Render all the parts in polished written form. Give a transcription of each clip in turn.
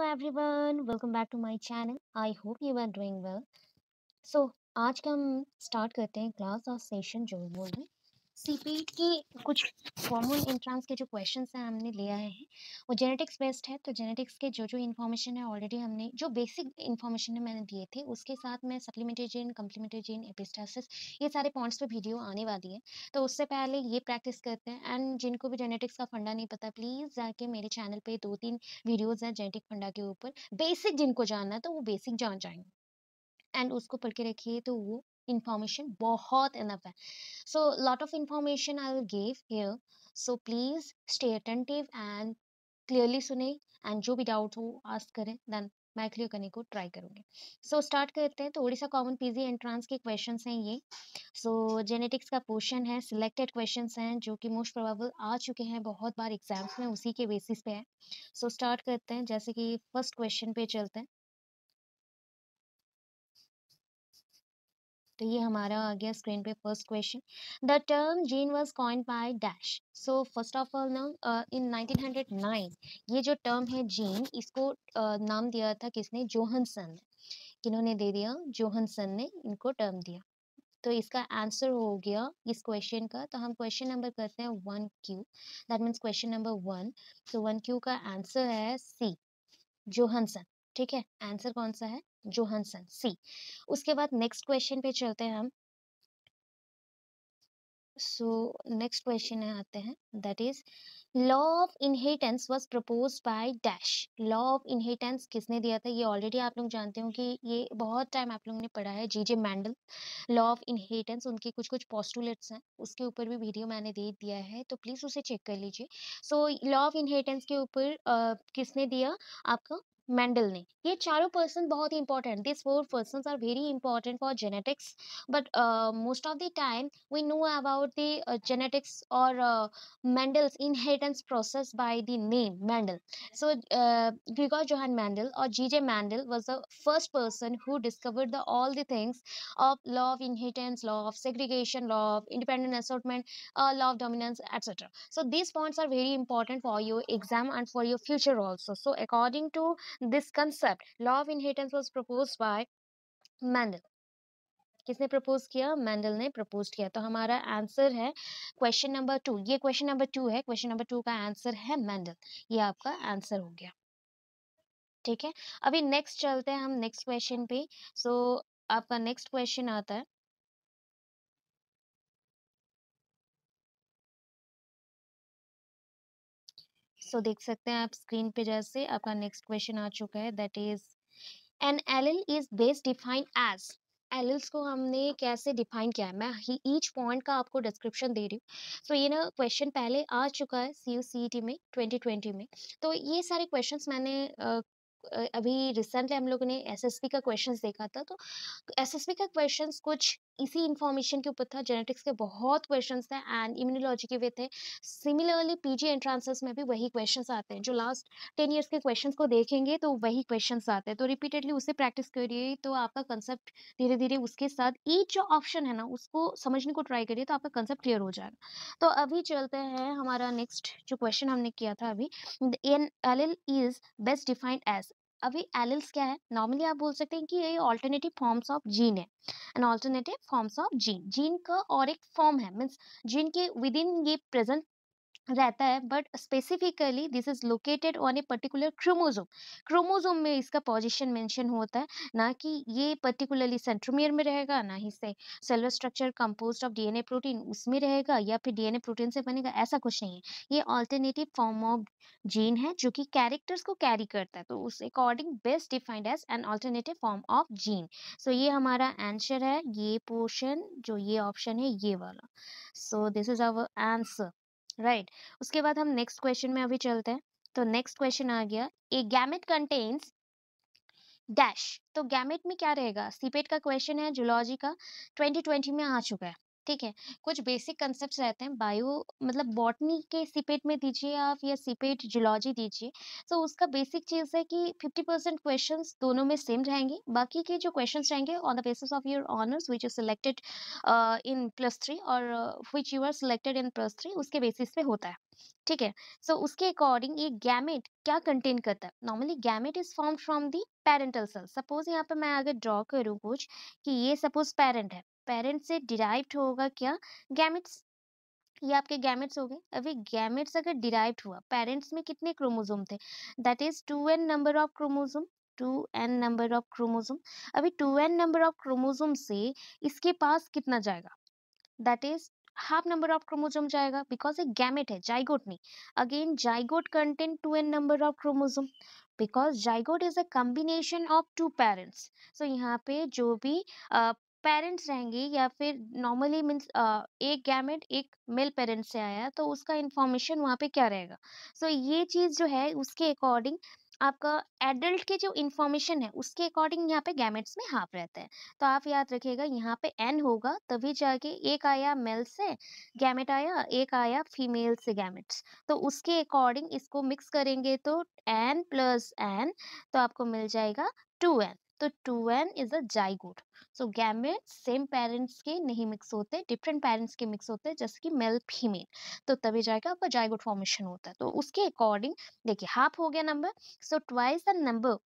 everyone, welcome back to my channel. I hope you are doing well. सो आज का हम start करते हैं क्लास और सेशन जो बोल रहे हैं सीपीट की कुछ कॉमन एंट्रेंस के जो क्वेश्चंस हैं हमने ले आए हैं वो जेनेटिक्स बेस्ड है। तो जेनेटिक्स के जो इन्फॉर्मेशन है ऑलरेडी हमने जो बेसिक इन्फॉर्मेशन है मैंने दिए थे उसके साथ में supplementary gene, complementary gene, epistasis ये सारे पॉइंट्स पे वीडियो आने वाली है। तो उससे पहले ये प्रैक्टिस करते हैं एंड जिनको भी जेनेटिक्स का फंडा नहीं पता प्लीज़ जाके मेरे चैनल पे 2-3 वीडियोज़ हैं जेनेटिक फंडा के ऊपर। बेसिक जिनको जानना है तो वो बेसिक जान जाएंगे एंड उसको पढ़ के रखिए तो वो इंफॉर्मेशन बहुत इनफ है। So lot of information I will give here, so please stay attentive and clearly सुने एंड जो भी डाउट हो आस्क करें देन मैं क्लियर करने को ट्राई करूंगी। सो स्टार्ट करते हैं। तो ओडिशा कॉमन पीजी एंट्रांस के क्वेश्चंस हैं ये। सो जेनेटिक्स का पोर्शन है, सिलेक्टेड क्वेश्चंस हैं जो कि मोस्ट प्रोबेबल आ चुके हैं बहुत बार एग्जाम्स में, उसी के बेसिस पे है। सो स्टार्ट करते हैं, जैसे कि फर्स्ट क्वेश्चन पे चलते हैं। तो ये हमारा आ गया स्क्रीन पे first question. The term gene was coined by dash. So first of all ना इन 1909 ये जो टर्म है जीन, इसको नाम दिया था किसने? जोहनसन ने। किन्होंने दे दिया? जोहनसन ने इनको टर्म दिया। तो इसका आंसर हो गया इस क्वेश्चन का। तो हम क्वेश्चन नंबर करते हैं 1Q, that means question number 1। तो 1Q का आंसर है सी, जोहनसन। ठीक है, आंसर कौन सा है? जोहनसन, सी। उसके बाद नेक्स्ट क्वेश्चन पे चलते हैं हम। सो नेक्स्ट क्वेश्चन है आते हैं, that is law of inheritance was proposed by dash. Law of inheritance किसने दिया था? ये ऑलरेडी आप लोग जानते हो कि ये बहुत टाइम आप लोगों ने पढ़ा है, जीजे मैंडल। लॉ ऑफ इनहेरिटेंस उनके कुछ कुछ पोस्टुलेट्स हैं, उसके ऊपर भी वीडियो मैंने दे दिया है, तो प्लीज उसे चेक कर लीजिए। सो लॉ ऑफ इनहेरिटेंस के ऊपर किसने दिया? आपका मेंडल ने। ये चारों पर्सन बहुत ही important, this four persons are very important for genetics, but most of the time we know about the genetics or Mendel's inheritance process by the name Mendel. So Gregor Johann Mendel or G.J. Mendel was the first person who discovered all the things of law of inheritance, law of segregation, law of independent assortment, law of dominance, etc. So these points are very important for your exam and for your future also. So according to this concept, law of inheritance was proposed by Mendel। किसने propose किया? Mendel ने propose किया। तो हमारा answer है question number 2। ये question number 2 है, question number 2 का आंसर है मेंडल। ये आपका आंसर हो गया। ठीक है, अभी नेक्स्ट चलते हैं हम नेक्स्ट क्वेश्चन पे। सो आपका नेक्स्ट क्वेश्चन आता है, सो देख सकते हैं आप स्क्रीन पे, जैसे आपका नेक्स्ट क्वेश्चन आ चुका है, that is an allele is best defined as. Alleles को हमने कैसे डिफाइन किया है, मैं ईच पॉइंट का आपको डिस्क्रिप्शन दे रही हूँ। सो ये ना क्वेश्चन पहले आ चुका है CUCET में 2020 में। तो ये सारे क्वेश्चंस मैंने अभी रिसेंटली हम लोगों ने SSB का क्वेश्चंस देखा था। तो SSB का क्वेश्चंस कुछ इसी इंफॉर्मेशन के ऊपर था। जेनेटिक्स के बहुत क्वेश्चंस थे एंड इम्यूनोलॉजी के भी थे। सिमिलरली PG एंट्रांसेस में भी वही क्वेश्चंस आते हैं, जो लास्ट 10 इयर्स के क्वेश्चंस को देखेंगे तो वही क्वेश्चंस आते हैं। तो रिपीटेडली उसे प्रैक्टिस करिए तो आपका कंसेप्ट धीरे धीरे उसके साथ ईच जो ऑप्शन है ना उसको समझने को ट्राई करिए तो आपका कंसेप्ट क्लियर हो जाएगा। तो अभी चलते हैं हमारा नेक्स्ट जो क्वेश्चन हमने किया था अभी, an allele is best defined as. अभी एलिल्स क्या है? नॉर्मली आप बोल सकते हैं कि ये ऑल्टरनेटिव फॉर्म्स ऑफ जीन है, an alternative forms of gene. Gene का और एक फॉर्म है, मीन्स जीन के विद इन ये प्रेजेंट रहता है, but specifically this is located on a particular chromosome. Chromosome में इसका पोजीशन मेंशन होता है, ना कि ये पर्टिकुलरली सेंट्रोमियर में रहेगा, ना ही से cellular structure composed of DNA protein उसमें रहेगा, या फिर DNA प्रोटीन से बनेगा, ऐसा कुछ नहीं है। ये ऑल्टरनेटिव फॉर्म ऑफ जीन है जो कि कैरेक्टर्स को कैरी करता है, तो उस according best defined as an alternative form of gene. So ये हमारा आंसर है, ये पोर्शन जो ये ऑप्शन है ये वाला। So this is our answer, right. उसके बाद हम नेक्स्ट क्वेश्चन में अभी चलते हैं। तो नेक्स्ट क्वेश्चन आ गया, ए गैमेट कंटेन्स डैश। तो गैमेट में क्या रहेगा? सीपेट का क्वेश्चन है, जूलॉजी का 2020 में आ चुका है। ठीक है? कुछ बेसिक कांसेप्ट्स रहते हैं बायो मतलब बॉटनी के सीपेट में दीजिए आप या सीपेट जूलॉजी दीजिए, तो उसका बेसिक चीज़ है कि 50% क्वेश्चंस दोनों में सेम रहेंगे, बाकी के जो क्वेश्चंस रहेंगे on the basis of your honours which is selected in +3 और which you are selected in +3 उसके बेसिस पे होता है, ठीक है? सो उसके अकॉर्डिंग ये गैमेट क्या कंटेन करता है? Normally gamete is formed from the parental cell. Suppose यहाँ पे मैं अगर ड्रॉ करूँ कुछ कि ये सपोज़ पेरेंट है, पेरेंट से डिराइव्ड होगा क्या गैमेट्स, ये आपके गैमेट्स हो गए। अभी गैमेट्स अगर डिराइव्ड हुआ पेरेंट्स में कितने क्रोमोसोम थे, that is 2n number of chromosome, 2n number of chromosome. अभी 2n नंबर ऑफ क्रोमोसोम से इसके पास कितना जाएगा, that is half number of chromosome जाएगा बिकॉज एक गैमेट है जाइगोट नहीं। Again zygote contain 2n number of chromosome because zygote is a combination of two parents. So यहाँ पे जो भी पेरेंट्स रहेंगे या फिर नॉर्मली मीन्स एक गैमेट एक मेल पेरेंट से आया तो उसका इंफॉर्मेशन वहाँ पे क्या रहेगा। सो ये चीज जो है उसके अकॉर्डिंग आपका एडल्ट के जो इंफॉर्मेशन है उसके अकॉर्डिंग यहाँ पे गैमेट्स में हाफ रहता है। तो आप याद रखिएगा यहाँ पे एन होगा तभी जाके एक आया मेल से गैमेट आया, एक आया फीमेल से गैमेट्स। तो उसके अकॉर्डिंग इसको मिक्स करेंगे तो एन प्लस एन तो आपको मिल जाएगा 2n। तो 2n is a zygote. So gametes same parents के नहीं मिक्स होते, डिफरेंट पेरेंट्स के मिक्स होते हैं जैसे कि मेल फीमेल। तो तभी जाएगा आपका जाइगोट फॉर्मेशन होता है। तो उसके अकॉर्डिंग देखिए हाफ हो गया number. So twice the number.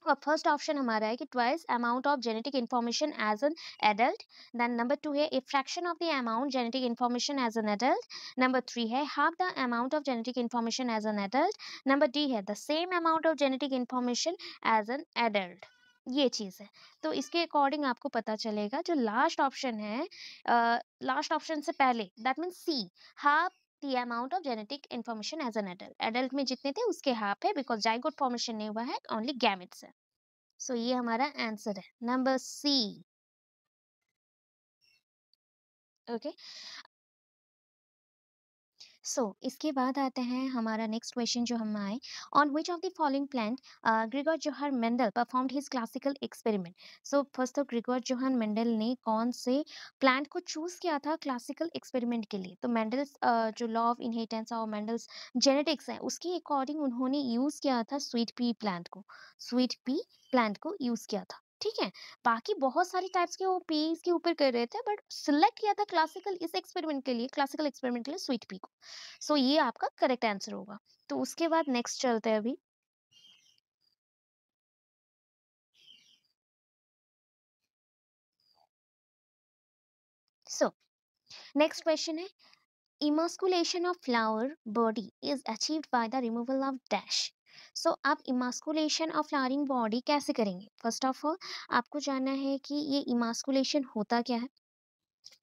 और फर्स्ट ऑप्शन हमारा है कि twice amount of genetic information as an adult. Then number 2 है a fraction of the amount genetic information as an adult. Number 3 है half the amount of genetic information as an adult. Number D है the same amount of genetic information as an adult. ये चीज है। तो इसके according आपको पता चलेगा जो लास्ट ऑप्शन है, लास्ट ऑप्शन से पहले that means C, half the amount of genetic information as an adult। adult में जितने थे उसके हाफ है बिकॉज जाइगोट फॉर्मेशन नहीं हुआ है, ओनली गैमेट्स है। सो ये हमारा आंसर है नंबर सी। ओके। सो इसके बाद आते हैं हमारा नेक्स्ट क्वेश्चन जो हम आए, on which of the following plant Grigor Johar Mendel performed his classical experiment. So first तो ग्रिगोर जोहर मेंडल ने कौन से प्लांट को चूज किया था क्लासिकल एक्सपेरिमेंट के लिए। तो मेंडल्स जो लॉ ऑफ इनहेरिटेंस और मेंडल्स जेनेटिक्स है उसके अकॉर्डिंग उन्होंने यूज किया था स्वीट पी प्लांट को, स्वीट पी प्लांट को यूज किया था, ठीक है। बाकी बहुत सारी टाइप्स के वो पीस के ऊपर कर रहे थे बट सिलेक्ट किया था क्लासिकल इस एक्सपेरिमेंट के लिए, क्लासिकल एक्सपेरिमेंट के लिए स्वीट पी को। सो ये आपका करेक्ट आंसर होगा। तो उसके बाद नेक्स्ट चलते हैं अभी। सो नेक्स्ट क्वेश्चन है, emasculation of flower body is achieved by the removal of dash. So आप इमास्कुलेशन ऑफ फ्लावरिंग बॉडी कैसे करेंगे। फर्स्ट ऑफ ऑल आपको जानना है कि ये इमास्कुलेशन होता क्या है,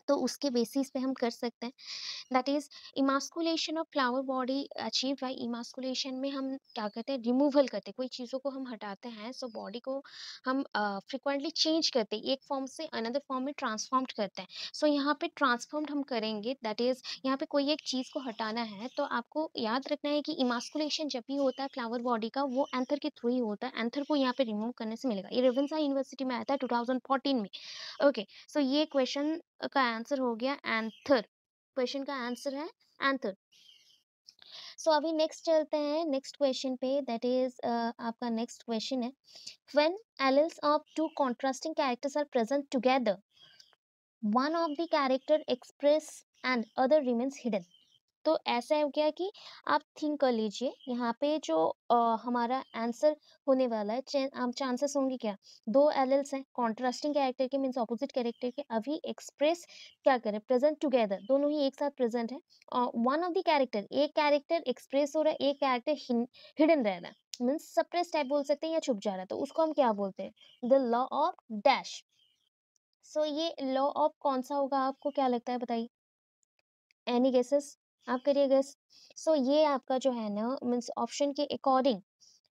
तो उसके बेसिस पे हम कर सकते हैं। That is emasculation of flower body achieve by emasculation में हम क्या करते हैं, रिमूवल करते हैं, कोई चीज़ों को हम हटाते हैं। सो बॉडी को हम फ्रिक्वेंटली चेंज करते हैं, एक फॉर्म से अनदर फॉर्म में ट्रांसफॉर्म्ड करते हैं। सो यहाँ पे ट्रांसफॉर्म्ड हम करेंगे, दैट इज यहाँ पे कोई एक चीज़ को हटाना है तो आपको याद रखना है कि इमास्कुलेशन जब भी होता है फ्लावर बॉडी का वो एंथर के थ्रू ही होता है, एंथर को यहाँ पे रिमूव करने से मिलेगा। ये रेवेंसा यूनिवर्सिटी में आया था 2014 में। ओके। सो ये क्वेश्चन का आंसर हो गया एंथर, क्वेश्चन का आंसर है आंसर। सो अभी नेक्स्ट चलते हैं नेक्स्ट क्वेश्चन पे, दैट इज आपका नेक्स्ट क्वेश्चन है, when alleles of two contrasting characters are present together, one of the character express and other remains hidden। तो ऐसा है क्या कि आप थिंक कर लीजिए यहाँ पे जो हमारा आंसर होने वाला है, आप चांसेस होंगे क्या, दो एलिल्स हैं कॉन्ट्रास्टिंग कैरेक्टर के मीन्स ऑपोजिट कैरेक्टर के, अभी एक्सप्रेस क्या करें प्रेजेंट टुगेदर, दोनों ही एक साथ प्रेजेंट है। और वन ऑफ द कैरेक्टर, एक कैरेक्टर एक्सप्रेस हो रहा है, एक कैरेक्टर हिडन रह रहा है, मीन्स सप्रेस टाइप बोल सकते हैं या छुप जा रहा है, तो उसको हम क्या बोलते हैं, द लॉ ऑफ डैश। सो ये लॉ ऑफ कौन सा होगा आपको क्या लगता है बताइए, एनी गेसेस, आप करिए गेस। सो ये आपका जो है ना मीन्स ऑप्शन के according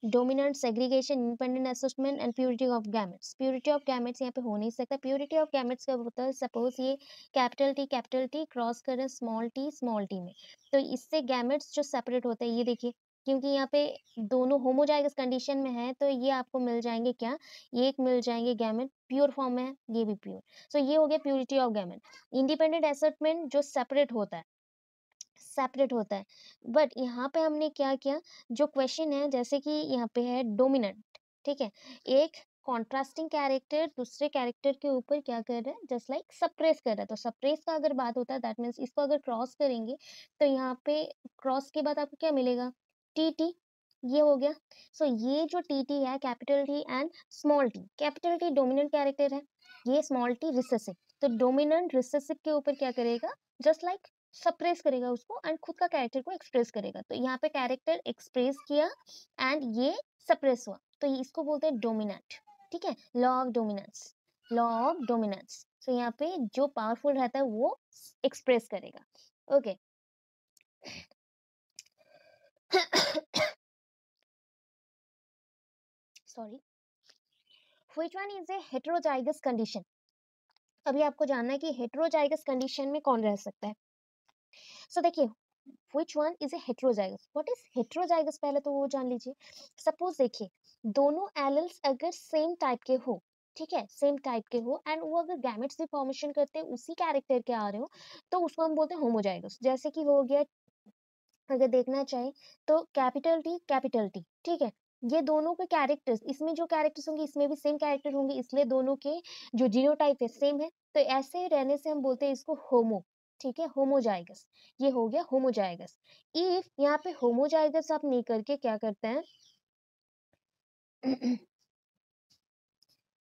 dominant segregation independent assessment and purity of gametes, purity of gametes यहाँ पे हो नहीं सकता। प्योरिटी ऑफ गैमेट्स का होता है सपोज ये कैपिटल टी क्रॉस कर स्मॉल टी में, तो इससे गैमेट्स जो सेपरेट होते हैं ये देखिए, क्योंकि यहाँ पे दोनों होमोजाइगस कंडीशन में है, तो ये आपको मिल जाएंगे क्या, ये एक मिल जाएंगे गैमेट प्योर फॉर्म में है, ये भी प्योर। सो ये हो गया प्योरिटी ऑफ गैमेट। इंडिपेंडेंट असर्टमेंट जो सेपरेट होता है, सेपरेट होता है। बट यहाँ पे हमने क्या किया, जो क्वेश्चन है जैसे कि यहाँ पे है डोमिनेंट, ठीक है, एक कॉन्ट्रास्टिंग कैरेक्टर दूसरे कैरेक्टर के ऊपर क्या कर रहा है, जस्ट लाइक सप्रेस कर रहा है। तो सप्रेस का अगर बात होता है, दैट मीन्स इसको अगर क्रॉस करेंगे तो यहाँ पे क्रॉस के बाद आपको क्या मिलेगा, टी टी, ये हो गया। सो ये जो टी टी है, capital T and small T, capital T dominant character है, ये स्मॉल टी रिसेसिव। तो डोमिनेंट रिसेसिव के ऊपर क्या करेगा, जस्ट लाइक सप्रेस करेगा उसको एंड खुद का कैरेक्टर को एक्सप्रेस करेगा। तो यहाँ पे कैरेक्टर एक्सप्रेस किया एंड ये सप्रेस हुआ, तो इसको बोलते हैं डोमिनेंट। ठीक है, law of dominance, law of dominance. तो यहाँ पे जो पावरफुल रहता है वो एक्सप्रेस करेगा। Okay sorry. Which one is a heterozygous condition. अभी आपको जानना है कि हेटेरोजाइगस कंडीशन में कौन रह सकता है। सो देखिए, which one is a heterozygous, what is heterozygous पहले तो वो जान लीजिए। सपोज देखिए, दोनों एलिल्स अगर सेम टाइप के हो, ठीक है, सेम टाइप के हो एंड वो अगर गैमेट्स भी फॉर्मेशन करते हैं उसी कैरेक्टर के आ रहे हो, तो उसको हम बोलते हैं होमोजाइगस। जैसे कि हो गया, अगर देखना चाहे तो कैपिटल टी, ठीक है, ये दोनों के कैरेक्टर्स, इसमें जो कैरेक्टर्स होंगे इसमें भी सेम कैरेक्टर होंगे, इसलिए दोनों के जो जीनोटाइप है सेम है। तो ऐसे रहने से हम बोलते हैं इसको होमो, ठीक है, होमोजाइगस। ये हो गया होमोजाइगस। इफ यहाँ पे होमोजाइगस आप नहीं करके क्या करते हैं,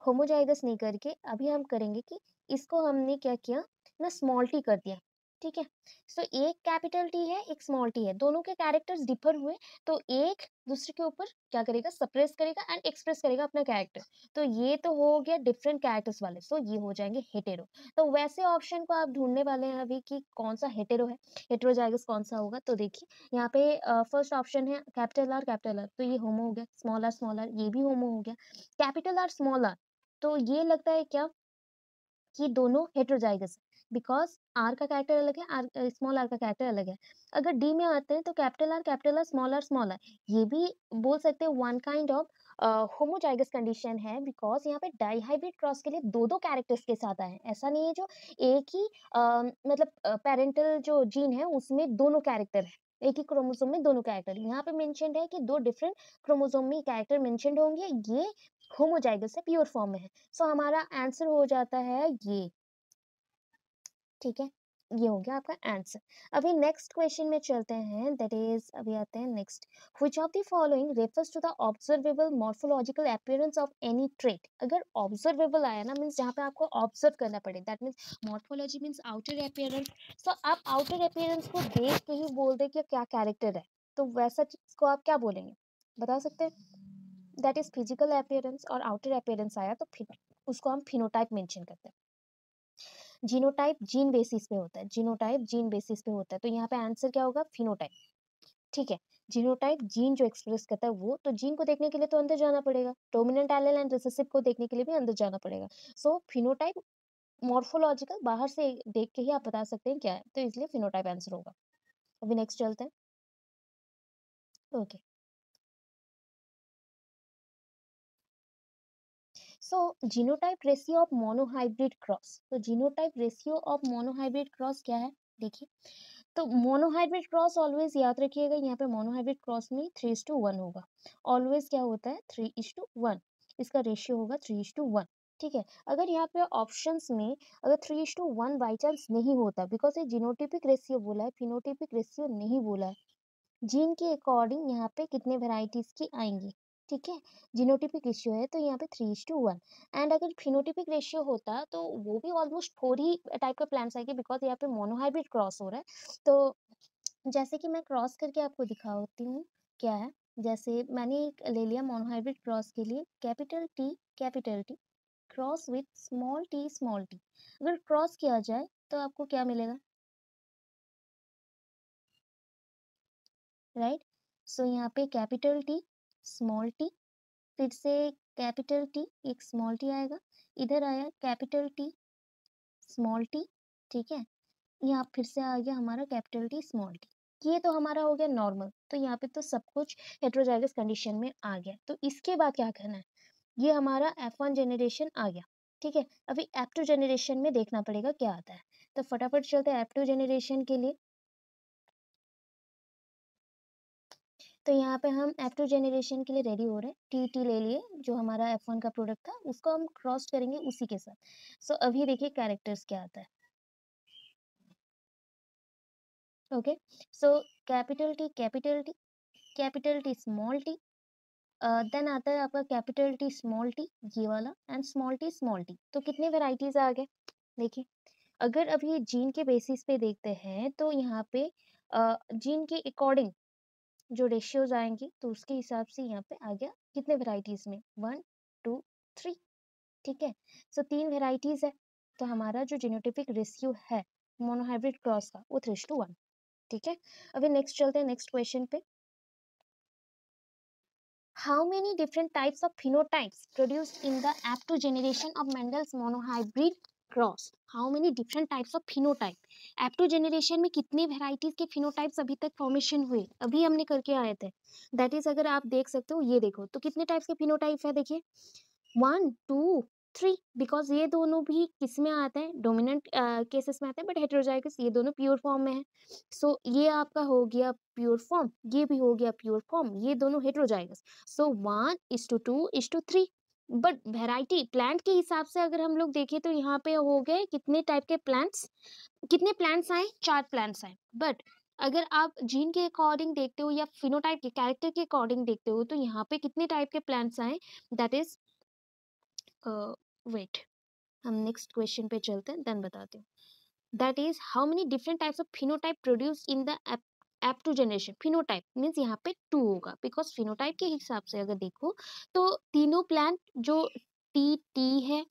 होमोजाइगस नहीं करके अभी हम करेंगे कि इसको हमने क्या किया ना, स्मॉल टी कर दिया, ठीक है। सो एक कैपिटल टी है एक स्मॉल टी है, दोनों के कैरेक्टर्स डिफर हुए, तो एक दूसरे के ऊपर क्या करेगा, सप्रेस करेगा एंड एक्सप्रेस करेगा अपना कैरेक्टर। तो ये तो हो गया डिफरेंट कैरेक्टर्स वाले, सो ये हो जाएंगे हेटेरो। तो वैसे ऑप्शन को आप ढूंढने वाले हैं अभी कि कौन सा हेटेरो है, हेटेरोजाइगस कौन सा होगा। तो देखिए यहाँ पे फर्स्ट ऑप्शन है कैपिटल आर, तो ये होमो हो गया, स्मॉल आर ये भी होमो हो गया, कैपिटल आर स्मॉल आर। तो ये लगता है क्या कि दोनों हेटेरोजाइगस है, बिकॉज आर का कैरेक्टर अलग है, आर स्मॉल आर का कैरेक्टर अलग है। अगर डी में आते हैं तो कैपिटल आर स्मॉल आर, ये भी बोल सकते हैं one kind of homozygous condition है, बिकॉज यहाँ पे डाइहाइब्रिड क्रॉस के लिए दो दो कैरेक्टर्स के साथ आए हैं। ऐसा नहीं है जो एक ही मतलब पेरेंटल जो जीन है उसमें दोनों कैरेक्टर है, एक ही क्रोमोसोम में दोनों कैरेक्टर। यहाँ पे मेंशन्ड है कि दो डिफरेंट क्रोमोसोम में कैरेक्टर मेंशन्ड होंगे, ये होमोजाइगस है, प्योर फॉर्म में है। सो हमारा आंसर हो जाता है ये, ठीक है, ये हो गया आपका आंसर। अभी नेक्स्ट क्वेश्चन में चलते हैं, दैट इज अभी आते हैं next. Which of the following refers to the observable morphological appearance of any trait. अगर ऑब्जर्वेबल आया ना, मींस जहाँ पे आपको ऑब्जर्व करना पड़े, that means morphology means outer appearance. So आप आउटर अपीयरेंस को देख के ही बोल दे कि क्या कैरेक्टर है, तो वैसा चीज को आप क्या बोलेंगे, बता सकते हैं। दैट इज फिजिकल अपीयरेंस और आउटर अपीयरेंस आया तो फिर उसको हम फिनोटाइप मेंशन करते हैं। जीनोटाइप जीन बेसिस पे होता है, जीनोटाइप जीन बेसिस पे होता है, तो यहाँ पे आंसर क्या होगा, फिनोटाइप। ठीक है, जीनोटाइप जीन जो एक्सप्रेस करता है वो, तो जीन को देखने के लिए तो अंदर जाना पड़ेगा, डोमिनेंट एलील एंड रिसेसिव को देखने के लिए भी अंदर जाना पड़ेगा। सो फिनोटाइप मॉर्फोलॉजिकल बाहर से देख के ही आप बता सकते हैं क्या है, तो इसलिए फिनोटाइप आंसर होगा। अभी नेक्स्ट चलते हैं। Okay, so genotype ratio of monohybrid cross. तो genotype ratio of monohybrid cross क्या है, देखिए। तो मोनोहाइब्रिड क्रॉस ऑलवेज याद रखिएगा, यहाँ पे मोनोहाइब्रिड क्रॉस में 3:1 होगा, ऑलवेज क्या होता है 3:1, इसका रेशियो होगा 3:1। ठीक है, अगर यहाँ पे ऑप्शंस में अगर 3:1 बाई चांस नहीं होता, बिकॉज ये जीनोटिपिक रेशियो बोला है, फिनोटिपिक रेशियो नहीं बोला है, जीन के अकॉर्डिंग यहाँ पे कितने वेराइटीज की आएंगी, ठीक है, जीनोटिपिक रेशियो है तो यहाँ पे 3:1। एंड अगर फिनोटिपिक रेशियो होता तो वो भी ऑलमोस्ट 4 ही टाइप का प्लांट्स आएंगे, बिकॉज यहाँ पे मोनोहाइब्रिड क्रॉस हो रहा है। तो जैसे कि मैं क्रॉस करके आपको दिखाती हूँ क्या है। जैसे मैंने एक ले लिया मोनोहाइब्रिड क्रॉस के लिए, capital T cross with small T, अगर क्रॉस किया जाए तो आपको क्या मिलेगा, राइट। सो यहाँ पे कैपिटल टी स्मॉल टी, फिर से कैपिटल टी एक स्मॉल टी आएगा, इधर आया कैपिटल टी स्मॉल टी, ठीक है, यहाँ फिर से आ गया हमारा कैपिटल टी स्मॉल टी। ये तो हमारा हो गया नॉर्मल, तो यहाँ पे तो सब कुछ हेटेरोजाइगस कंडीशन में आ गया। तो इसके बाद क्या करना है, ये हमारा F1 जनरेशन आ गया, ठीक है। अभी F2 जनरेशन में देखना पड़ेगा क्या आता है, तो फटाफट चलते हैं F2 जनरेशन के लिए। तो यहाँ पे हम F2 जनरेशन के लिए रेडी हो रहे हैं। टी ले लिए, जो हमारा F1 का प्रोडक्ट था उसको हम क्रॉस करेंगे उसी के साथ। सो अभी देखिए कैरेक्टर्स क्या आता है। Okay, so capital T capital T capital T small T, then आता है आपका कैपिटल टी स्मॉल टी, ये वाला, and small T small T. तो कितने वेराइटीज आ गए देखिए। अगर अभी जीन के बेसिस पे देखते हैं तो यहाँ पे जीन के अकॉर्डिंग जो रेशियोज आएंगी तो उसके हिसाब से यहाँ पे आ गया कितने वेराइटीज में, 1 2 3, ठीक है। सो 3 वेराइटीज है, तो हमारा जो जीनोटाइपिक रेशियो है मोनोहाइब्रिड क्रॉस का वो 3:1, ठीक है। अभी नेक्स्ट चलते हैं नेक्स्ट क्वेश्चन पे। How many different types of phenotypes produced in the F2 generation of Mendel's monohybrid cross? How many different types of phenotype? F2 generation में कितने varieties के phenotypes अभी तक formation हुए, अभी हमने करके आए थे। That is अगर आप देख सकते हो, ये देखो तो कितने types के phenotype है देखिए, 1 2 3, बिकॉज ये दोनों भी किस में आते हैं, डोमिनेंट केसेस में आते हैं, बट हेटेरोजाइगस ये दोनों प्योर फॉर्म में है। सो ये आपका हो गया प्योर फॉर्म, ये भी हो गया प्योर फॉर्म, ये दोनों heterozygous. So 1:2:3, but variety plant के हिसाब से अगर हम लोग देखें तो यहाँ पे हो गए कितने टाइप के प्लांट्स, कितने प्लांट्स आए, 4 प्लांट्स आए। बट अगर आप जीन के अकॉर्डिंग देखते हो या फिनोटाइप के कैरेक्टर के अकॉर्डिंग देखते हो तो यहाँ पे कितने टाइप के प्लांट्स आए, दैट इज वेट, हम नेक्स्ट क्वेश्चन पे चलते हैं, देन बताते हैं। That is how many different types of phenotype produce in the F2 generation. Phenotype means यहाँ पे 2 होगा, बिकॉज फिनोटाइप के हिसाब से अगर देखो तो तीनों प्लांट जो टी है,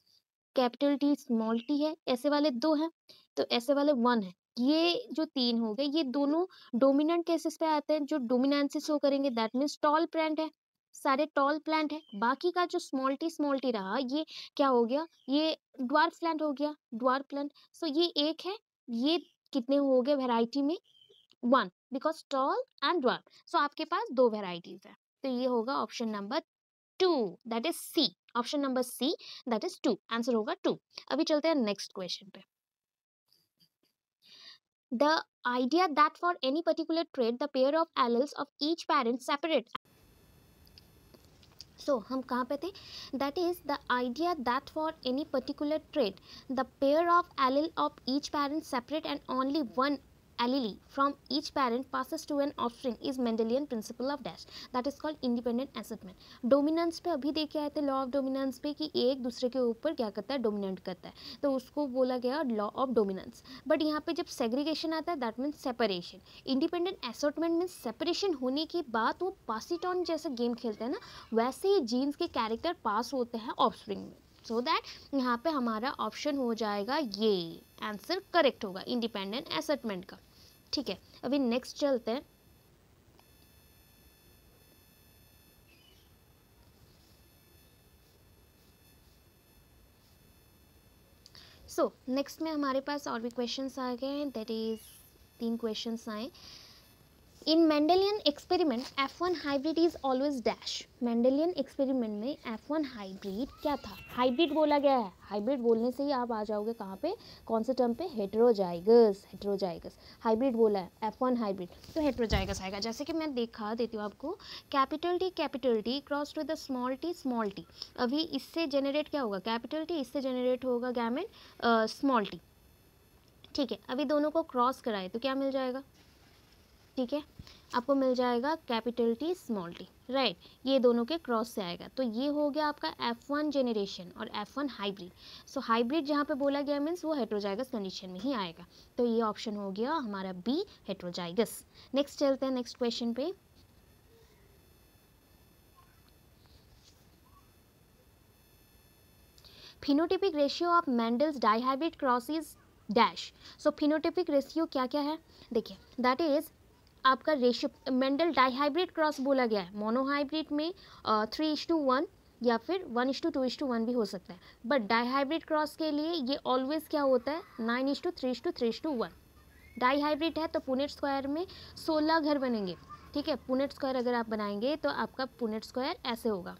कैपिटल टी स्मॉल टी है, ऐसे वाले 2 हैं, तो ऐसे वाले 1 है। ये जो 3 हो गए ये दोनों डोमिनेंट केसेस पे आते हैं, जो डोमिनेंस शो करेंगे दैट मीन्स टॉल प्लांट है, सारे टॉल प्लांट है। बाकी का जो स्मॉल टी रहा ये क्या हो गया, ये ड्वार्फ प्लांट हो गया, ड्वार्फ प्लांट। सो ये एक है, ये कितने हो गए वेराइटी में, 1, because tall and dwarf. So आपके पास 2 वेराइटीज है, तो ये होगा option number 2, that is C, option number C, that is 2, answer होगा 2। अभी चलते हैं नेक्स्ट क्वेश्चन पे। The idea that for any particular trait the pair of alleles of each parent separate. So हम कहाँ पे थे, that is the idea that for any particular trait the pair of allele of each parent separate and only one allele from each parent passes to an offspring is Mendelian principle of dash, that is called independent assortment। Dominance पे अभी देखे आए थे law of dominance पे कि एक दूसरे के ऊपर क्या करता है, डोमिनेंट करता है, तो उसको बोला गया लॉ ऑफ डोमिनेंस। बट यहाँ पे जब सेग्रीगेशन आता है that means separation. Independent assortment means separation होने के बाद वो पास इट ऑन जैसे गेम खेलते हैं ना, वैसे ही जीन्स के कैरेक्टर पास होते हैं ऑफस्प्रिंग में। सो दैट यहाँ पे हमारा ऑप्शन हो जाएगा ये, आंसर करेक्ट होगा इंडिपेंडेंट असॉर्टमेंट का, ठीक है। अभी नेक्स्ट चलते हैं। सो नेक्स्ट में हमारे पास और भी क्वेश्चंस आ गए हैं, दैट इज 3 क्वेश्चंस आए। In Mendelian experiment F1 hybrid is always dash. Mendelian experiment में F1 हाइब्रिड क्या था, हाइब्रिड बोला गया है। हाइब्रिड बोलने से ही आप आ जाओगे कहाँ पे, कौन से टर्म पे, हेटेरोजाइगस। हेटेरोजाइगस हाइब्रिड बोला है, F1 हाइब्रिड तो हेटेरोजाइगस आएगा। जैसे कि मैं दिखा देती हूँ आपको, capital T cross to the small T. अभी इससे जनरेट क्या होगा, कैपिटल टी, इससे जनरेट होगा गैमेट स्मॉल टी, ठीक है। अभी दोनों को क्रॉस कराए तो क्या मिल जाएगा, ठीक है, आपको मिल जाएगा capital T small T, right, ये दोनों के क्रॉस से आएगा। तो ये हो गया आपका F1 जनरेशन और F1 हाइब्रिड। सो हाइब्रिड जहाँ पे बोला गया मीन्स वो हेटेरोजाइगस कंडीशन में ही आएगा, तो ये ऑप्शन हो गया हमारा बी, हेटेरोजाइगस। नेक्स्ट चलते हैं नेक्स्ट क्वेश्चन पे। Phenotypic ratio of Mendel's dihybrid cross is dash. So phenotypic ratio क्या क्या है देखिए, दैट इज आपका रेशियो मेंडल डाइहाइब्रिड क्रॉस बोला गया है, मोनोहाइब्रिड में 3:1 या फिर 1:2:1 भी हो सकता है, बट डाइहाइब्रिड क्रॉस के लिए ये ऑलवेज क्या होता है, 9:3:3:1, डाई हाइब्रिड है तो पुनेट स्क्वायर में 16 घर बनेंगे, ठीक है। पुनेट स्क्वायर अगर आप बनाएंगे तो आपका पुनेट स्क्वायर ऐसे होगा,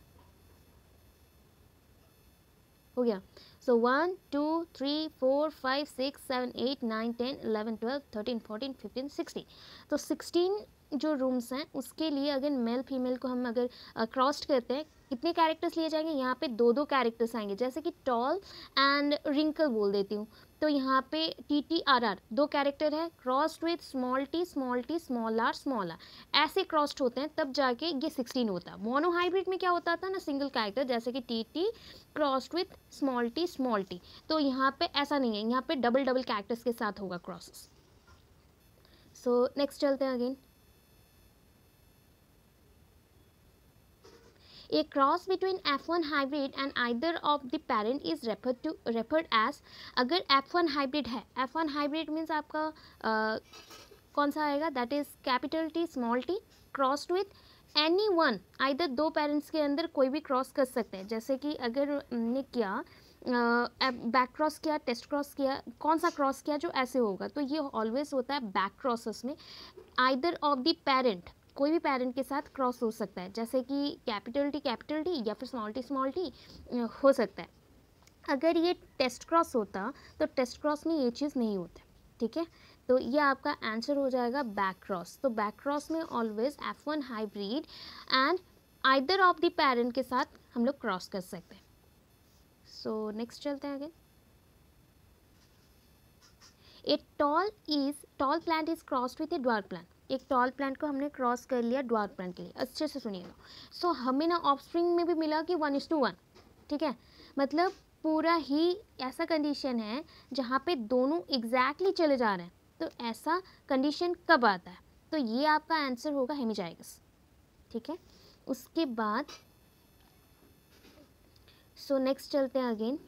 हो गया। सो 1 2 3 4 5 6 7 8 9 10 11 12 13 14 15 16, तो 16 जो रूम्स हैं उसके लिए अगर मेल फीमेल को हम अगर क्रॉस करते हैं, कितने कैरेक्टर्स लिए जाएंगे, यहाँ पे दो दो कैरेक्टर्स आएंगे, जैसे कि टॉल एंड रिंकल बोल देती हूँ, तो यहाँ पे टी टी आर आर दो कैरेक्टर है, crossed with small T small R, ऐसे क्रॉस्ड होते हैं तब जाके ये 16 होता है। मोनोहाइब्रिड में क्या होता था ना, सिंगल कैरेक्टर, जैसे कि T T crossed with small T, तो यहाँ पे ऐसा नहीं है, यहाँ पे डबल डबल कैरेक्टर्स के साथ होगा क्रॉसेस। सो नेक्स्ट चलते हैं again. A cross between F1 hybrid and either of the parent is referred as, अगर F1 hybrid है, F1 hybrid means आपका कौन सा आएगा, that is capital T small T crossed with any one, either दो parents के अंदर कोई भी क्रॉस कर सकते हैं, जैसे कि अगर हमने किया बैक क्रॉस किया, टेस्ट क्रॉस किया, कौन सा क्रॉस किया जो ऐसे होगा, तो ये ऑलवेज होता है बैक क्रॉसेस में, आइदर ऑफ द पेरेंट, कोई भी पेरेंट के साथ क्रॉस हो सकता है, जैसे कि कैपिटल टी या फिर स्मॉल टी हो सकता है। अगर ये टेस्ट क्रॉस होता तो टेस्ट क्रॉस में ये चीज़ नहीं होता, ठीक है। तो ये आपका आंसर हो जाएगा बैक क्रॉस। तो बैक क्रॉस में always F1 hybrid and either of the parent के साथ हम लोग क्रॉस कर सकते हैं। सो नेक्स्ट चलते हैं आगे। A tall plant is crossed with a dwarf plant, एक टॉल प्लांट को हमने क्रॉस कर लिया ड्वार्फ प्लांट के लिए, अच्छे से सुनिएगा। सो हमें ना ऑफस्प्रिंग में भी मिला कि 1:1, ठीक है, मतलब पूरा ही ऐसा कंडीशन है जहाँ पे दोनों एग्जैक्टली चले जा रहे हैं, तो ऐसा कंडीशन कब आता है, तो ये आपका आंसर होगा हेमिजाइगस, ठीक है। उसके बाद सो नेक्स्ट चलते हैं अगेन।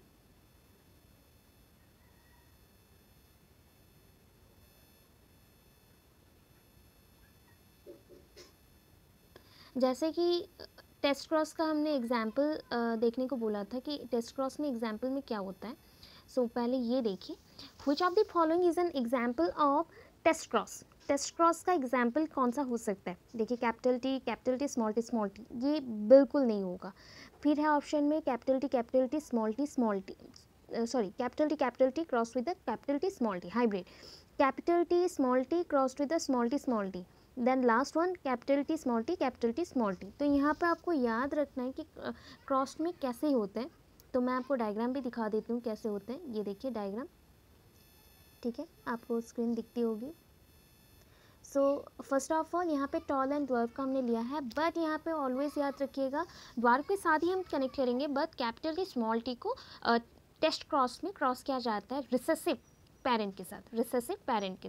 जैसे कि टेस्ट क्रॉस का हमने एग्जाम्पल देखने को बोला था कि टेस्ट क्रॉस में एग्जाम्पल में क्या होता है। सो पहले ये देखिए, which of the following is an example of test cross, test cross का एग्जाम्पल कौन सा हो सकता है, देखिए कैपिटल टी स्मॉल टी, ये बिल्कुल नहीं होगा। फिर है ऑप्शन में capital T small T sorry capital T cross with the capital T small T hybrid, capital T small T cross with the small T, then last one capital T small T. तो यहाँ पे आपको याद रखना है कि cross में कैसे होते हैं, तो मैं आपको डायग्राम भी दिखा देती हूँ कैसे होते हैं। ये देखिए डायग्राम, ठीक है, आपको स्क्रीन दिखती होगी। सो फर्स्ट ऑफ ऑल यहाँ पे टॉल एंड ड्वार्फ का हमने लिया है, बट यहाँ पे ऑलवेज याद रखिएगा ड्वार्फ के साथ ही हम कनेक्ट करेंगे, but capital T small T को टेस्ट क्रॉस में क्रॉस किया जाता है रिसेसिव पेरेंट के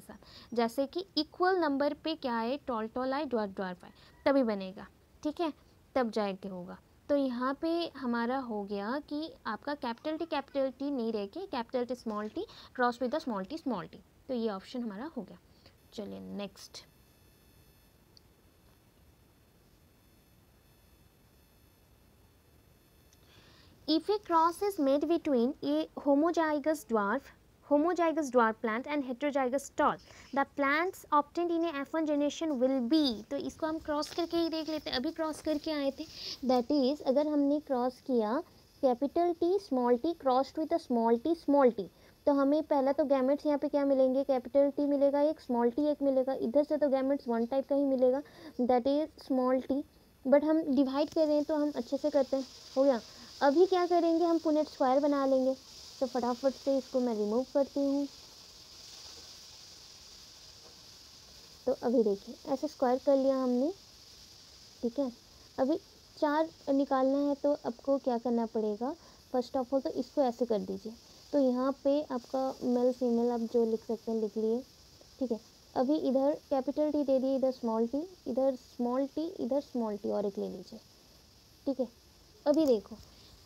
साथ, जैसे कि इक्वल नंबर पे क्या है, टॉल आए ड्वार्फ आए, तभी बनेगा, ठीक है, तब जाके होगा। तो यहाँ पे हमारा हो गया कि आपका कैपिटल टी नहीं रह के capital T small T cross with the small T, तो ये ऑप्शन हमारा हो गया। चलिए next. If a cross is made between a homozygous dwarf plant and heterozygous tall, the plants obtained in a F1 generation will be, तो इसको हम cross करके ही देख लेते हैं, अभी क्रॉस करके आए थे, दैट इज अगर हमने क्रॉस किया capital T small T crossed with small T, तो हमें पहला तो गैमेट्स यहाँ पे क्या मिलेंगे, कैपिटल टी मिलेगा एक, स्मॉल टी एक मिलेगा, इधर से तो गैमेट्स वन टाइप का ही मिलेगा, that is small T, but हम डिवाइड कर रहे हैं तो हम अच्छे से करते हैं, हो गया। अभी क्या करेंगे, हम पुनेट स्क्वायर बना लेंगे, तो फटाफट से इसको मैं रिमूव करती हूँ। तो अभी देखिए ऐसे स्क्वायर कर लिया हमने, ठीक है। अभी 4 निकालना है तो आपको क्या करना पड़ेगा, फर्स्ट ऑफ ऑल तो इसको ऐसे कर दीजिए, तो यहाँ पे आपका मेल फीमेल आप जो लिख सकते हैं लिख लिए, ठीक है। अभी इधर कैपिटल टी दे दिए, इधर स्मॉल टी, इधर स्मॉल टी और एक ले लीजिए, ठीक है। अभी देखो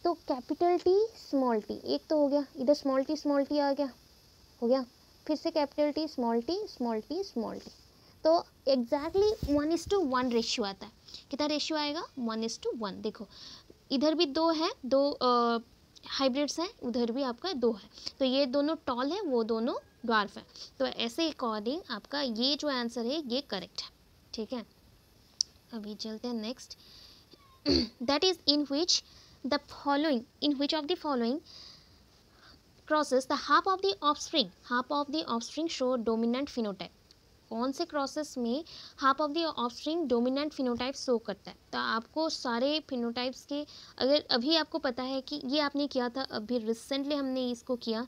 तो कैपिटल टी स्मॉल टी एक तो हो गया, इधर स्मॉल टी आ गया, हो गया, फिर से कैपिटल टी स्मॉल टी, तो एग्जैक्टली 1:1 रेशियो आता है। कितना रेशियो आएगा, 1:1। देखो इधर भी दो है, दो हाइब्रिड्स हैं, उधर भी आपका 2 है, तो ये दोनों टॉल है, वो दोनों ड्वार्फ है। तो ऐसे अकॉर्डिंग आपका ये जो आंसर है ये करेक्ट है, ठीक है। अभी चलते हैं next. That is in which of the following crosses the half of the offspring show dominant phenotype. कौन से क्रॉसेस में half of the offspring dominant phenotype show करता है। तो आपको सारे फिनोटाइप्स के, अगर अभी आपको पता है कि ये आपने किया था, अभी रिसेंटली हमने इसको किया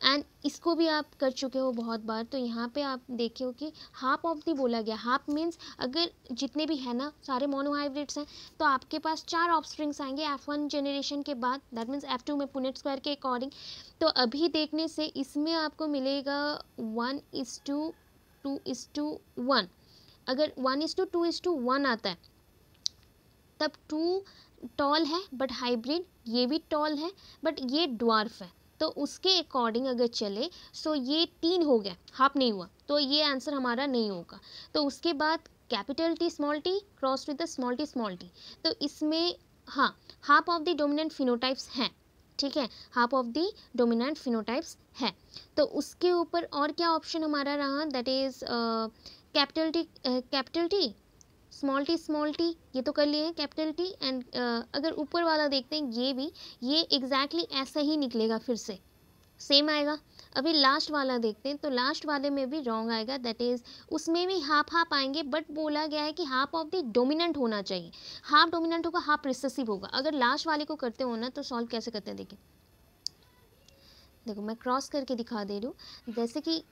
एंड इसको भी आप कर चुके हो बहुत बार, तो यहाँ पे आप देखे हो कि हाफ ऑफ दी बोला गया। हाफ मीन्स अगर जितने भी है ना सारे मोनोहाइब्रिड्स हैं, तो आपके पास 4 ऑफस्प्रिंग्स आएंगे F1 जनरेशन के बाद, दैट मीन्स F2 में पुनेट स्क्वायर के अकॉर्डिंग। तो अभी देखने से इसमें आपको मिलेगा 1:2:1। अगर 1:2:1 आता है तब 2 टॉल है बट हाइब्रिड, ये भी टॉल है बट ये ड्वार्फ है। तो उसके अकॉर्डिंग अगर चले सो ये 3 हो गया, हाफ नहीं हुआ, तो ये आंसर हमारा नहीं होगा। तो उसके बाद capital T small T cross with the small T, तो इसमें हाँ half of the dominant phenotypes हैं, ठीक है, half of the dominant phenotypes है। तो उसके ऊपर और क्या ऑप्शन हमारा रहा, that is capital T small T, ये तो कर लिए हैं कैपिटल टी एंड अगर ऊपर वाला देखते हैं ये भी, ये एग्जैक्टली ऐसा ही निकलेगा, फिर से सेम आएगा। अभी लास्ट वाला देखते हैं, तो लास्ट वाले में भी रॉन्ग आएगा, दैट इज उसमें भी हाफ हाफ आएंगे बट बोला गया है कि हाफ ऑफ द डोमिनेंट होना चाहिए। हाफ डोमिनेंट होगा, हाफ रिसेसिव होगा। अगर लास्ट वाले को करते हो ना तो सॉल्व कैसे करते हैं, देखिए देखो मैं क्रॉस करके दिखा दे रही हूँ, जैसे कि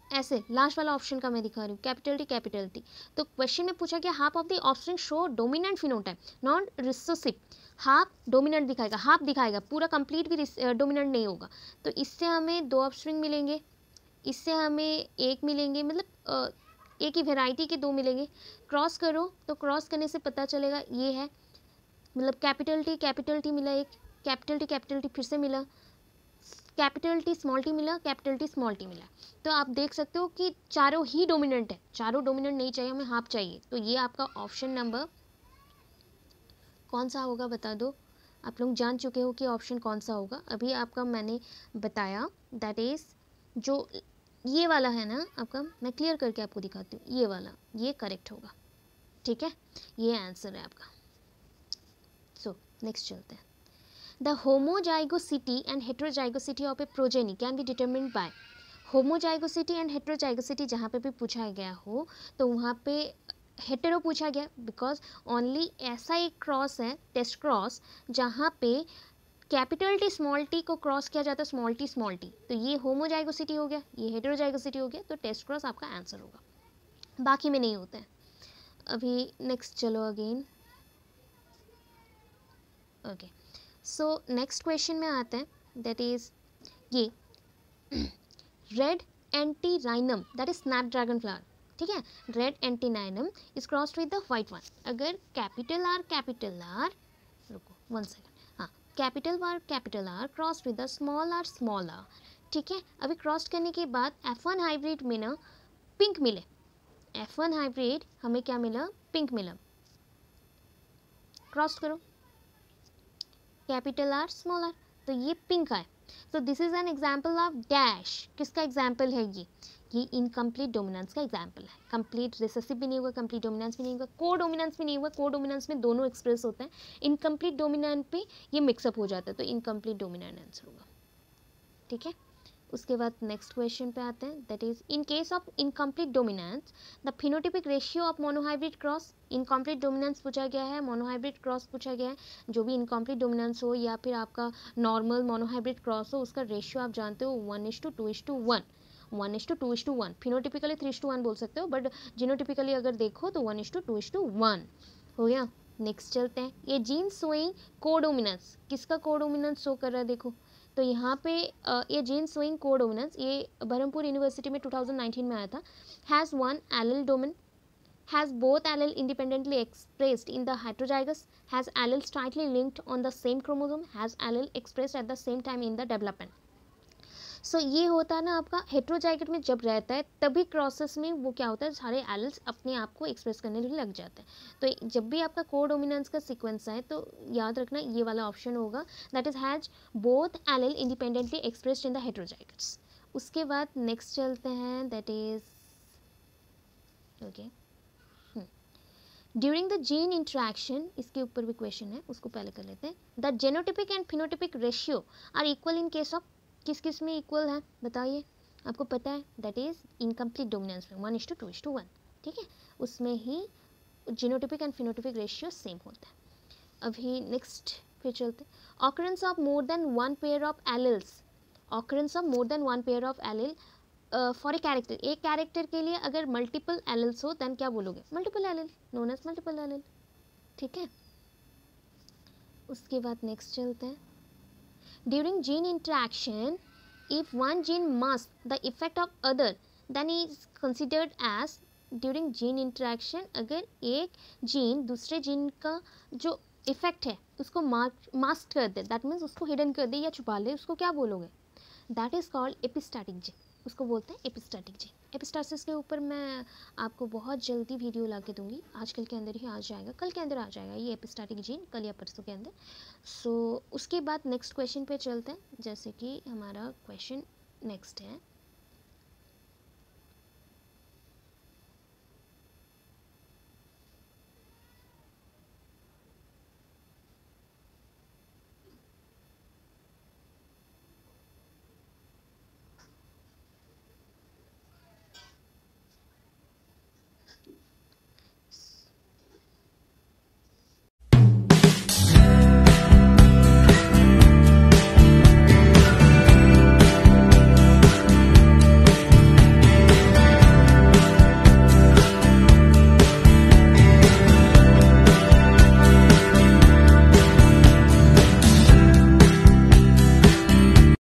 ऐसे लास्ट वाला ऑप्शन का मैं दिखा रही हूँ कैपिटल टी। तो क्वेश्चन में पूछा गया half of the option show dominant phenotype non recessive. Half dominant दिखाएगा, हाफ दिखाएगा, पूरा कंप्लीट भी डोमिनेंट नहीं होगा। तो इससे हमें 2 ऑप्शन मिलेंगे, इससे हमें एक मिलेंगे, मतलब एक ही वेराइटी के 2 मिलेंगे। क्रॉस करो तो क्रॉस करने से पता चलेगा ये है, मतलब कैपिटल टी मिला, एक कैपिटल टी फिर से मिला, कैपिटल टी स्मॉल टी मिला। तो आप देख सकते हो कि चारों ही डोमिनेंट है, चारों डोमिनेंट नहीं चाहिए, हमें हाफ चाहिए। तो ये आपका ऑप्शन नंबर कौन सा होगा बता दो। आप लोग जान चुके हो कि ऑप्शन कौन सा होगा, अभी आपका मैंने बताया, दैट इज जो ये वाला है ना आपका, मैं क्लियर करके आपको दिखाती हूँ, ये वाला ये करेक्ट होगा, ठीक है, ये आंसर है आपका। सो नेक्स्ट चलते हैं। The homozygosity and heterozygosity of a progeny can be determined by। Homozygosity and heterozygosity जहाँ पे भी पूछा गया हो तो वहाँ पे हेटेरो पूछा गया, बिकॉज ओनली ऐसा एक क्रॉस है, टेस्ट क्रॉस, जहाँ पे कैपिटल टी स्मॉल टी को क्रॉस किया जाता है स्मॉल टी। तो ये होमोजाइगोसिटी हो गया, ये हेटेरोजाइगोसिटी हो गया, तो टेस्ट क्रॉस आपका आंसर होगा, बाकी में नहीं होता है। अभी नेक्स्ट चलो again, okay. So next question में आते हैं, दैट इज ये red antirrhinum, that is snapdragon flower, ठीक है। Red antirrhinum is crossed with the white one. अगर कैपिटल आर, रुको 1 सेकेंड, हाँ capital R crossed with the small R, ठीक है। अभी क्रॉस करने के बाद F1 हाइब्रिड में ना पिंक मिले, F1 हाइब्रिड हमें क्या मिला, पिंक मिला। क्रॉस करो कैपिटल आर स्मॉल आर, तो ये पिंक है। तो this is an example of dash, किसका एग्जाम्पल है ये इनकम्प्लीट डोमिनेंस का एग्जाम्पल है। कंप्लीट रिसेसिव भी नहीं हुआ, कंप्लीट डोमिनेंस भी नहीं हुआ, को डोमिनेंस भी नहीं हुआ, को डोमिनेंस में दोनों एक्सप्रेस होते हैं, इनकम्प्लीट डोमिनेंट पे ये मिक्सअप हो जाता है, तो इनकम्प्लीट डोमिनेंट आंसर होगा, ठीक है। उसके बाद नेक्स्ट क्वेश्चन पे आते हैं, that is in case of incomplete dominance the phenotypic ratio of monohybrid cross. Incomplete dominance पूछा गया है, मोनोहाइब्रिड क्रॉस पूछा गया है। जो भी इनकम्प्लीट डोमिनेंस हो या फिर आपका नॉर्मल मोनोहाइब्रिड क्रॉस हो, उसका रेशियो आप जानते हो 1:2:1, 1:2:1। फिनोटिपिकली 3:1 बोल सकते हो, बट जीनोटिपिकली अगर देखो तो 1:2:1 हो गया। नेक्स्ट चलते हैं, ये जीन सोइंग कोडोमिनेंस, किसका कोडोमिनेंस शो कर रहा है देखो। तो यहाँ पे ये जीन स्विंग कोडोमिनेंस, ये बरहमपुर यूनिवर्सिटी में 2019 में आया था। Has one allele domain, has both allele independently expressed in the heterozygous, has alleles tightly linked on the same chromosome, has allele expressed at the same time in the development। सो ये होता है ना आपका heterozygote में जब रहता है तभी क्रॉसेस में वो क्या होता है, सारे एल्स अपने आप को एक्सप्रेस करने लग जाते हैं। तो जब भी आपका कोडोमिनेंस का सीक्वेंस है तो याद रखना ये वाला ऑप्शन होगा, that is has both allele independently expressed in the heterozygotes. उसके बाद नेक्स्ट चलते हैं, that is okay, during the gene interaction, इसके ऊपर भी क्वेश्चन है, उसको पहले कर लेते हैं। The genotypic and phenotypic ratio are equal in case of, किस किस में इक्वल है बताइए, आपको पता है, दैट इज इनकम्प्लीट डोमिनेंस में 1:2:1, ठीक है, उसमें ही genotypic and phenotypic ratio same होता है। अभी नेक्स्ट पे चलते हैं, occurrence of more than one pair of alleles, occurrence of more than one pair of allele for a character, एक कैरेक्टर के लिए अगर मल्टीपल एलिल्स हो देन क्या बोलोगे, multiple allele, known as multiple allele, ठीक है। उसके बाद नेक्स्ट चलते हैं, during gene interaction if one gene mask the effect of other than is considered as, during gene interaction अगर एक जीन दूसरे जीन का जो इफेक्ट है उसको मास्क कर दे, दैट मीन्स उसको हिडन कर दे या छुपा ले, उसको क्या बोलोगे, that is called epistatic gene, उसको बोलते हैं एपिस्टैटिक जीन। एपिस्टासिस के ऊपर मैं आपको बहुत जल्दी वीडियो ला के दूंगी, आजकल के अंदर ही आ जाएगा, कल के अंदर आ जाएगा ये एपिस्टैटिक जीन, कल या परसों के अंदर। सो उसके बाद नेक्स्ट क्वेश्चन पे चलते हैं, जैसे कि हमारा क्वेश्चन नेक्स्ट है,